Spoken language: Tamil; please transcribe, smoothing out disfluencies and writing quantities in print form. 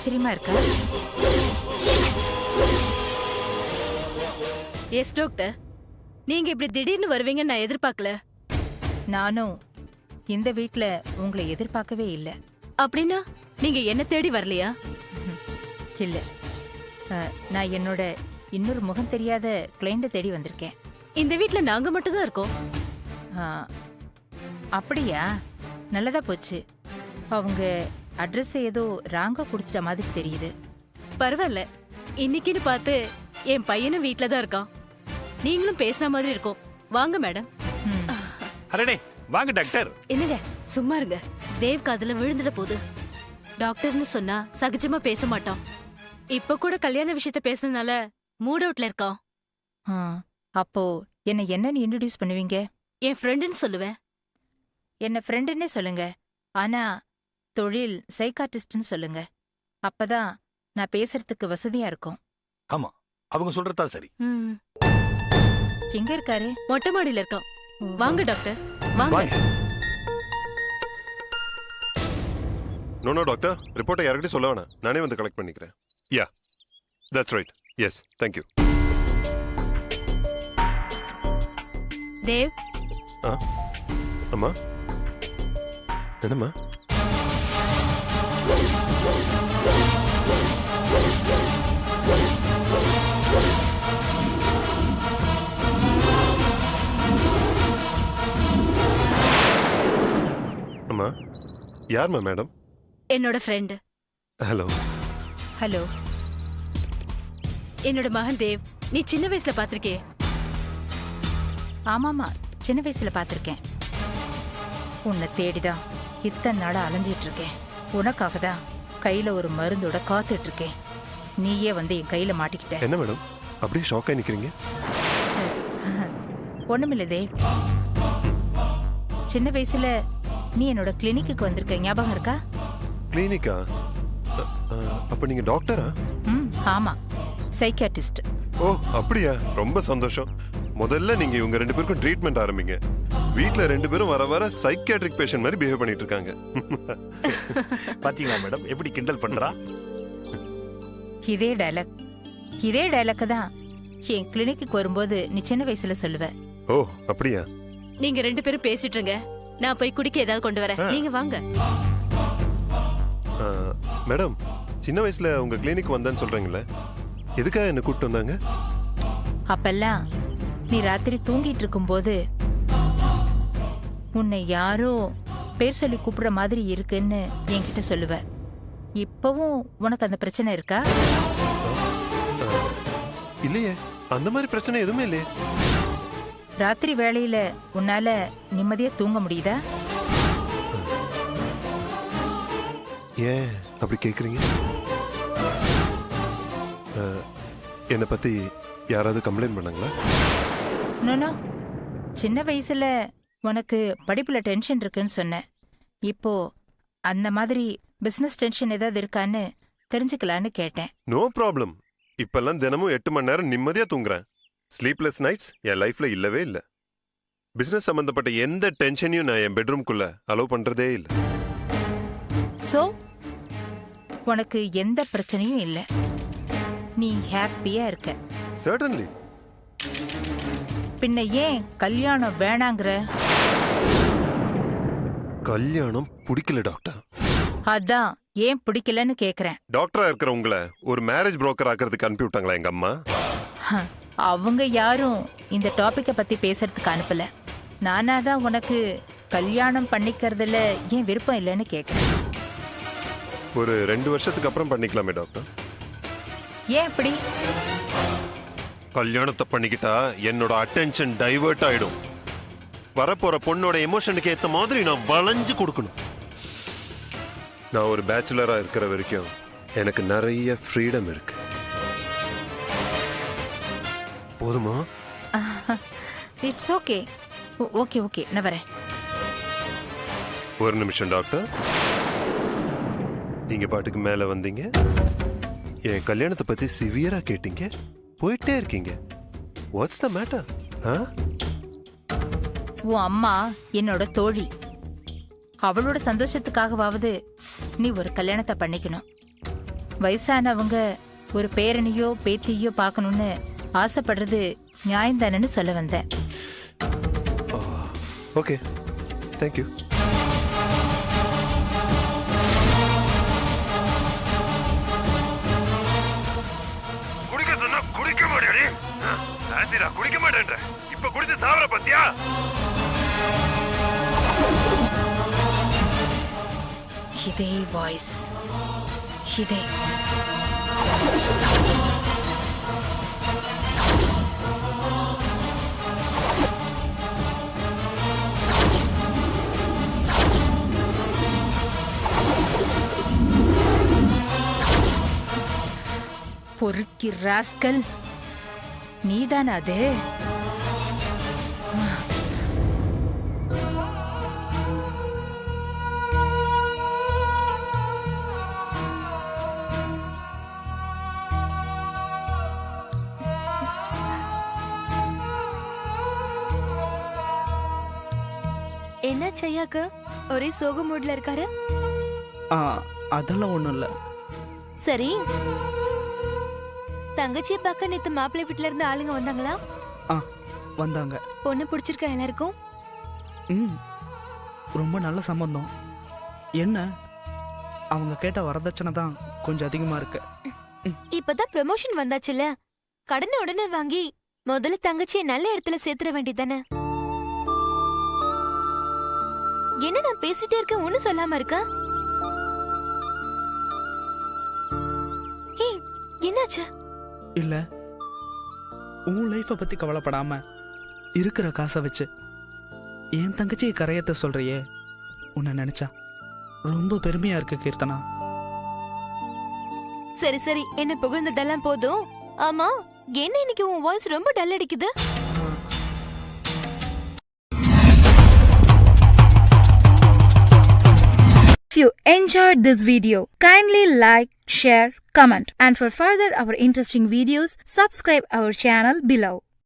ஆச்சரியமா இருக்கா? எஸ் டாக்டர், நீங்க இப்படி திடீர்னு வருவீங்கன்னு நான் எதிர்பார்க்கல. நானும் இந்த வீட்ல உங்களை எதிர்பார்க்கவே இல்ல. அப்படின்னா நீங்க என்ன தேடி வரலையா? இல்ல, நான் என்னோட இன்னொரு முகம் தெரியாத கிளைண்ட தேடி வந்திருக்கேன். இந்த வீட்ல நாங்க மட்டும் தான் இருக்கோம். ஆ, அப்படியா? நல்லதா போச்சு. அவங்க அட்ரஸ் ஏதோ ராங்கா கொடுத்துட்ட மாதிரி தெரியுது. பரவாயில்ல, இன்னைக்குன்னு பார்த்து என் பையனும் வீட்ல தான் இருக்கான். நீங்களும் பேசுன மாதிரி இருக்கும். வாங்க மேடம். ம். அரடே வாங்க டாக்டர். என்னங்க சும்மா இருங்க. தேவ் காதுல விழுந்துட போகுது. டாக்டர்னு சொன்னா சகஜமா பேச மாட்டான். இப்ப கூட கல்யாண விஷயத்த பேசுனதுனால மூட் அவுட்ல இருக்கான். ஆ, அப்போ என்னன்னு இன்ட்ரடியூஸ் பண்ணுவீங்க? என் ஃப்ரெண்டுன்னு சொல்லுவேன். என்ன ஃப்ரெண்டுன்னே சொல்லுங்க. ஆனா தொழில் சைக்காட்டிஸ்ட்னு சொல்லுங்க. அப்பதான் நான் பேசுறதுக்கு வசதியா இருக்கும். ஆமா, அவங்க சொல்றதா சரி. ம், எங்க இருக்காரு? மொட்டை மாடியில இருக்கான். வாங்க டாக்டர், வாங்க. வாங்க. நோ டாக்டர், ரிப்போர்ட்டை யார்கிட்டயும் சொல்ல வேணாம், நானே வந்து கலெக்ட் பண்ணிக்கிறேன். Yeah, that's right. Yes, thank you. Dev, அம்மா, என்னம்மா? அம்மா, யார்மா மேடம்? என்னோட ஃப்ரெண்டு. ஹலோ. ஹலோ. என்னோட மகன் தேவ். நீ சின்ன வயசுல பாத்திருக்கே. ஆமாமா, சின்ன வயசுல பாத்திருக்கேன். உன்னை தேடிதான் இத்தனை நாளா அலைஞ்சிட்டு இருக்கேன். உனக்காக தான் கையில ஒரு மருந்தோட காத்துட்டு இருக்கேன். நீயே வந்து என் கையில மாட்டிக்கிட்ட. என்ன மேடம் அப்படியே ஷாக்காக நிக்கிறீங்க? ஒண்ணுமில்ல தேவ். சின்ன வயசுல நீ என்னோட கிளினிக்கு வந்திருக்க, ஞாபகம் இருக்கா? கிளினிக்கா? அப்ப நீங்க டாக்டரா? ம், ஆமா, சைக்காட்டிஸ்ட். ஓ அப்படியா, ரொம்ப சந்தோஷம். முதல்ல நீங்க இவங்க ரெண்டு பேருக்கும் ட்ரீட்மெண்ட் ஆரம்பிங்க. வீட்ல ரெண்டு பேரும் வர வர சைக்கியாட்ரிக் பேஷண்ட் மாதிரி பிஹேவ் பண்ணிட்டு இருக்காங்க. பாத்தீங்களா மேடம் எப்படி கிண்டல் பண்றா? இதே டைலாக் தான் என் கிளினிக்கு வரும்போது நீ சின்ன வயசுல சொல்லுவ. ஓ அப்படியா? நீங்க ரெண்டு பேரும் பேசிட்டு இருங்க, நான் போய் குடிக்க ஏதாவது கொண்டு வரேன். நீங்க வாங்க. மேடம், சின்ன வயசுல உங்க கிளினிக் வந்தேன்னு சொல்றீங்களே, எதுக்காக என்ன கூப்பிட்டு வந்தாங்க? அப்பெல்லாம் நீ ராத்திரி தூங்கிட்டு இருக்கும்போது உன்னை யாரோ பேர் சொல்லி கூப்பிடுற மாதிரி இருக்குன்னு என்கிட்ட சொல்லுவ. இப்பவும் உனக்கு அந்த பிரச்சனை இருக்கா? இல்லையே, அந்த மாதிரி பிரச்சனை எதுவுமே இல்லையே. ராத்திரி வேளையில உன்னால நிம்மதியா தூங்க முடியுதா? ஏன் அப்படி கேக்குறீங்க? என்னை பத்தி யாராவது கம்ப்ளைண்ட் பண்ணாங்களா? நோ, சின்ன வயசுல உனக்கு படிப்புல டென்ஷன் இருக்குன்னு சொன்னேன். இப்போ அந்த மாதிரி பிசினஸ் டென்ஷன் ஏதாவது இருக்கான்னு தெரிஞ்சுக்கலான்னு கேட்டேன். No problem. இப்பெல்லாம் தினமும் 8 மணி நேரம் நிம்மதியா தூங்குறேன். ஸ்லீப்லெஸ் நைட்ஸ் என் லைஃப்ல இல்லவே இல்லை. பிசினஸ் சம்பந்தப்பட்ட எந்த டென்ஷனையும் நான் என் பெட்ரூம்குள்ள அலோவ் பண்றதே இல்லை. சோ உனக்கு எந்த பிரச்சனையும் இல்லை, நீ ஹாப்பியா இருக்க. சர்டன்லி. பின்ன ஏன் கல்யாணம் வேணாங்கிற? கல்யாணம் பிடிக்கல டாக்டர். அதான் ஏன் பிடிக்கலன்னு கேக்குறேன். டாக்டரா இருக்கிற உங்களை ஒரு மேரேஜ் புரோக்கர் ஆக்கிறதுக்கு அனுப்பி விட்டாங்களா எங்க அம்மா? அவங்க யாரும் இந்த டாபிக்க பத்தி பேசுறதுக்கு அனுப்பல. நானாதான் உனக்கு கல்யாணம் பண்ணிக்கிறதுல ஏன் விருப்பம் இல்லைன்னு கேக்குறேன். ஒரு 2 வருஷத்துக்கு அப்புறம் பண்ணிக்கலாமே டாக்டர்? ஏன் இப்படி? கல்யாணத்தை பண்ணிக்கிட்டா என்னோட அட்டென்ஷன் டைவர்ட் ஆயிடும். வரப்போற பொண்ணோட எமோஷனுக்கு ஏத்த மாதிரி நான் வளைஞ்சு கொடுக்கணும். நான் ஒரு பேச்சுலரா இருக்கிற வரைக்கும் எனக்கு நிறைய ஃப்ரீடம் இருக்கு. போதுமா? It's okay. ஓகே ஓகே, நான் வரேன். ஒரு நிமிஷம் டாக்டர். நீங்க பாட்டுக்கு மேல வந்தீங்க, என் கல்யாணத்தை பத்தி சிவியரா கேட்டீங்க, போயிட்டே இருக்கீங்க. What's the matter? உன் அம்மா என்னோட தோழி. அவளோட சந்தோஷத்துக்காகவாவது நீ ஒரு கல்யாணத்தை பண்ணிக்கணும். வயசானவங்க ஒரு பேரனையோ பேத்தியோ பார்க்கணும்னு ஆசைப்படுறது நியாயம்தானன்னு சொல்ல வந்தேன். Okay, thank you. குடிக்க சொன்னா குடிக்க மாட்டேடி. ஆசிடா குடிக்க மாட்டேன்ற. இப்ப குடிச்சு சாவற பத்தியா? இதே வாய்ஸ், இதே. பொறுக்கி ராஸ்கல், நீதானா அது? என்ன செய்யாக்கு ஒரே சோக மூட்ல இருக்காரு? அதெல்லாம் ஒண்ணும் இல்ல. சரி, தங்கச்சியை பார்க்க நேத்து மாப்பிள்ளை வீட்டுல இருந்து ஆளுங்க வந்தாங்களா? வந்தாங்க. பொண்ணு பிடிச்சிருக்கா எல்லாருக்கும்? ரொம்ப நல்ல சம்பந்தம். என்ன அவங்க கேட்ட வரதட்சணை தான் கொஞ்சம் அதிகமா இருக்கு. இப்பதான் ப்ரமோஷன் வந்தாச்சுல்ல, கடனை உடனே வாங்கி முதல்ல தங்கச்சியை நல்ல இடத்துல சேர்த்துட வேண்டியதானே? என்ன நான் பேசிட்டே இருக்க ஒண்ணும் சொல்லாம இருக்கா? என்னாச்சு? இல்ல, உன் லைஃப பத்தி கவலைப்படாம இருக்கிற காசை வச்சு என் தங்கச்சியை கரையத்த சொல்றியே, உன்னை நினைச்சா ரொம்ப பெருமையா இருக்கு கீர்த்தனா. சரி சரி, என்ன புகழ்ந்ததெல்லாம் போதும். ஆமா, என்ன இன்னைக்கு உன் வாய்ஸ் ரொம்ப டல் அடிக்குது? If you enjoyed this video, kindly like, share, comment, and for further our interesting videos, subscribe our channel below.